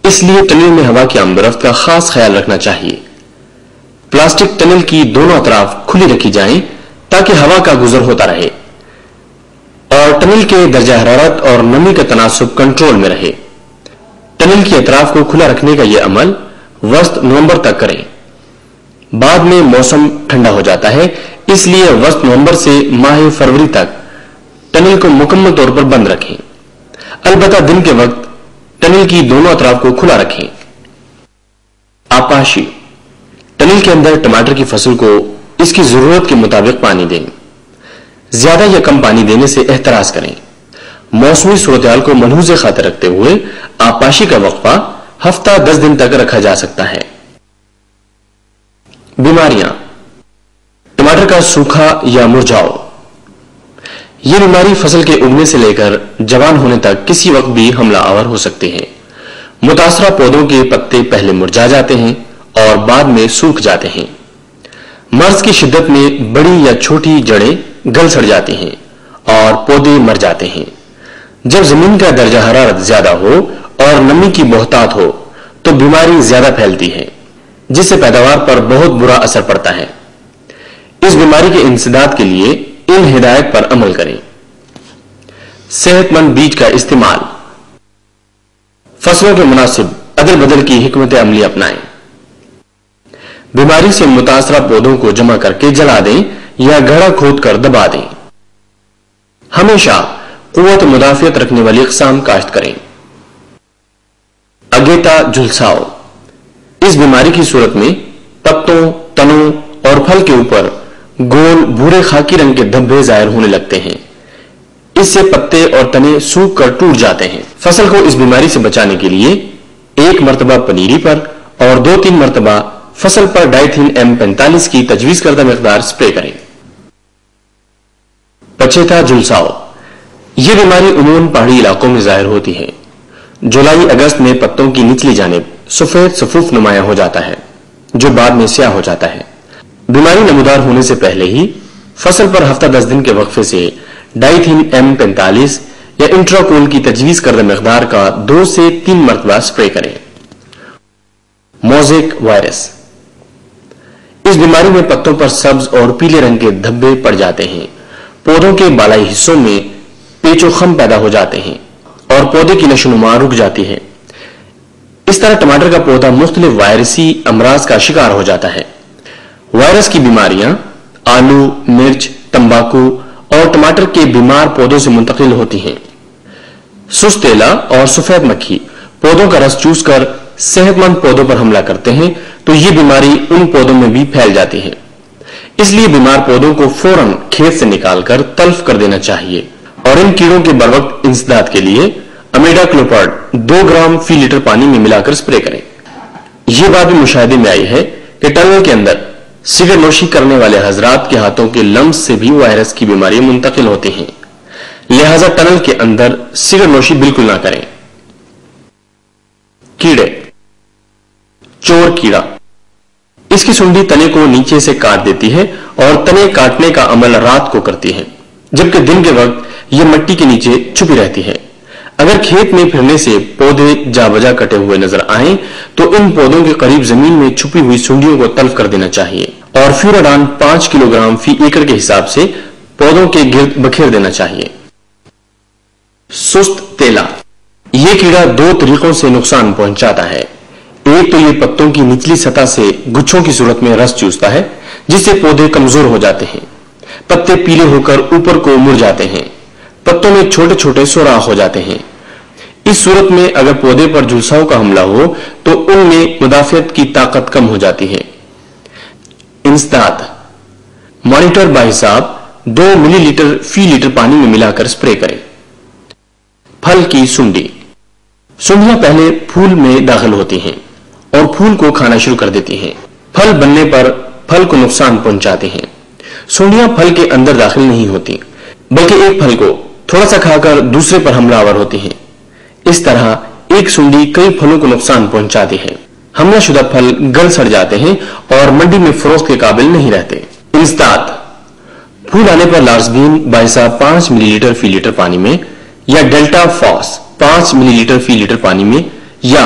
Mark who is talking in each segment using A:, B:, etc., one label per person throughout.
A: اس لیے ٹنل میں ہوا کی آمد و رفت کا خاص خیال رکھنا چاہیے۔ پلاسٹک ٹنل کی دونوں اطراف کھلی رکھی جائیں تاکہ ہوا کا گزر ہوتا رہے اور ٹنل کے درجہ حرارت اور نمی کا تناسب کنٹرول میں رہے۔ ٹنل کی اطراف کو کھلا رکھنے کا یہ عمل وسط نومبر تک کریں۔ بعد میں موسم ٹھنڈا ہو جاتا ہے، اس لیے وسط نومبر سے ماہ فروری تک ٹنل کو مکمل طور پر بند رکھیں۔ البتہ دن کے وقت ٹنل کی دونوں اطراف کو کھلا رکھیں۔ آپاشی، ٹنل کے اندر ٹماٹر کی فصل کو اس کی ضرورت کے مطابق پانی دیں۔ زیادہ یا کم پانی دینے سے احتراز کریں۔ موسمی صورتحال کو ملحوظ خاطر رکھتے ہوئے آپاشی کا وقفہ ہفتہ 10 دن تک رکھا جا سکتا ہے۔ بیماریاں، ٹماٹر کا سوکھا یا مرجھاؤ، یہ بیماری فصل کے اگنے سے لے کر جوان ہونے تک کسی وقت بھی حملہ آور ہو سکتے ہیں۔ متاثرہ پودوں کے پتے پہلے مرجھا جاتے ہیں اور بعد میں سوکھ جاتے ہیں۔ مرض کی شدت میں بڑی یا چھوٹی جڑیں گل سڑ جاتی ہیں اور پودے مر جاتے ہیں۔ جب زمین کا درجہ حرارت زیادہ ہو اور نمی کی بہتات ہو تو بیماری زیادہ پھیلتی ہے، جس سے پیداوار پر بہت برا اثر پڑتا ہے۔ اس بیماری کے انسداد کے لیے ان ہدایت پر عمل کریں۔ صحت مند بیج کا استعمال، فصلوں کے مناسب عدل بدل کی حکمت عملی اپنائیں۔ بیماری سے متاثرہ پودوں کو جمع کر کے جلا دیں یا گڑھا کھود کر دبا دیں۔ ہمیشہ قوت مدافعت رکھنے والی اقسام کاشت کریں۔ اگیتا جھلساؤ، اس بیماری کی صورت میں پتوں، تنوں اور پھل کے اوپر گول بھورے خاکی رنگ کے دھبے ظاہر ہونے لگتے ہیں۔ اس سے پتے اور تنے سوکھ کر ٹوٹ جاتے ہیں۔ فصل کو اس بیماری سے بچانے کے لیے 1 مرتبہ پنیری پر اور 2-3 مرتبہ فصل پر ڈائتھین M45 کی تجویز کردہ مقدار سپرے کریں۔ پچیتا جھلساؤ، یہ بیماری عموماً پہاڑی علاقوں میں ظاہر ہوتی ہے۔ جولائی اگست میں پتوں کی نچلی جانب سفید صفوف نمایاں ہو جاتا ہے جو بعد میں سیاہ ہو جاتا ہے۔ بیماری نمودار ہونے سے پہلے ہی فصل پر ہفتہ 10 دن کے وقفے سے ڈائتھین M45 یا انٹراکول کی تجویز کردہ مقدار کا 2 سے 3 مرتبہ سپرے کریں۔ موزیک وائرس، اس بیماری میں پتوں پر سبز اور پیلے رنگ کے دھبے پڑ جاتے ہیں، پودوں کے بالائی حصوں میں پیچ و خم پیدا ہو جاتے ہیں اور پودے کی نشو و نما رک جاتی ہے۔ اس طرح ٹماٹر کا پودا مختلف وائرسی امراض کا شکار ہو جاتا ہے۔ وائرس کی بیماریاں آلو، مرچ، تمباکو اور ٹماٹر کے بیمار پودوں سے منتقل ہوتی ہیں۔ سست تیلا اور سفید مکھی پودوں کا رس چوس کر صحت مند پودوں پر حملہ کرتے ہیں تو یہ بیماری ان پودوں میں بھی پھیل جاتی ہے۔ اس لیے بیمار پودوں کو فوراً کھیت سے نکال کر تلف کر دینا چاہیے اور ان کیڑوں کے بروقت انسداد کے لیے امیڈا کلوپرڈ 2 گرام فی لیٹر پانی میں ملا کر سپرے کریں۔ یہ بات بھی مشاہدے میں آئی ہے کہ ٹنل کے اندر سگریٹ نوشی کرنے والے حضرات کے ہاتھوں کے لمس سے بھی وائرس کی بیماری منتقل ہوتی ہیں، لہذا ٹنل کے اندر سگریٹ نوشی بالکل نہ کریں۔ کیڑے، چور کیڑا، اس کی سنڈی تنے کو نیچے سے کاٹ دیتی ہے اور تنے کاٹنے کا عمل رات کو کرتی ہے، جبکہ دن کے وقت یہ مٹی کے نیچے چھپی رہتی ہے۔ اگر کھیت میں پھرنے سے پودے جا بجا کٹے ہوئے نظر آئیں تو ان پودوں کے قریب زمین میں چھپی ہوئی سنڈیوں کو تلف کر دینا چاہیے اور فیوراڈان 5 کلو گرام فی ایکڑ کے حساب سے پودوں کے گرد بکھیر دینا چاہیے۔ سست تیلا، یہ کیڑا 2 طریقوں سے نقصان پہنچاتا ہے۔ ایک تو یہ پتوں کی نچلی سطح سے گچھوں کی صورت میں رس چوستا ہے جس سے پودے کمزور ہو جاتے ہیں، پتے پیلے ہو کر اوپر کو مڑ جاتے ہیں، پتوں میں چھوٹے چھوٹے سوراخ ہو جاتے ہیں۔ اس صورت میں اگر پودے پر جھلساؤ کا حملہ ہو تو ان میں مدافعت کی طاقت کم ہو جاتی ہے۔ انسداد، مانیٹر باحساب 2 ملی لیٹر فی لیٹر پانی میں ملا کر سپرے کریں۔ پھل کی سنڈی، سنڈیاں پہلے پھول میں داخل ہوتی ہیں اور پھول کو کھانا شروع کر دیتی ہیں۔ پھل بننے پر پھل کو نقصان پہنچاتے ہیں۔ سنڈیاں پھل کے اندر داخل نہیں ہوتی بلکہ ایک پھل کو تھوڑا سا کھا کر دوسرے پر حملہ آور ہوتی ہیں۔ اس طرح ایک سنڈی کئی پھلوں کو نقصان پہنچاتی ہے۔ حملہ شدہ پھل گل سڑ جاتے ہیں اور منڈی میں فروخت کے قابل نہیں رہتے۔ انسداد، پھول آنے پر لارسبین باحثہ 5 ملی لیٹر فی لیٹر پانی میں یا ڈیلٹا فاس 5 ملی لیٹر فی لیٹر پانی میں یا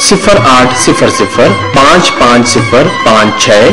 A: 0800-55056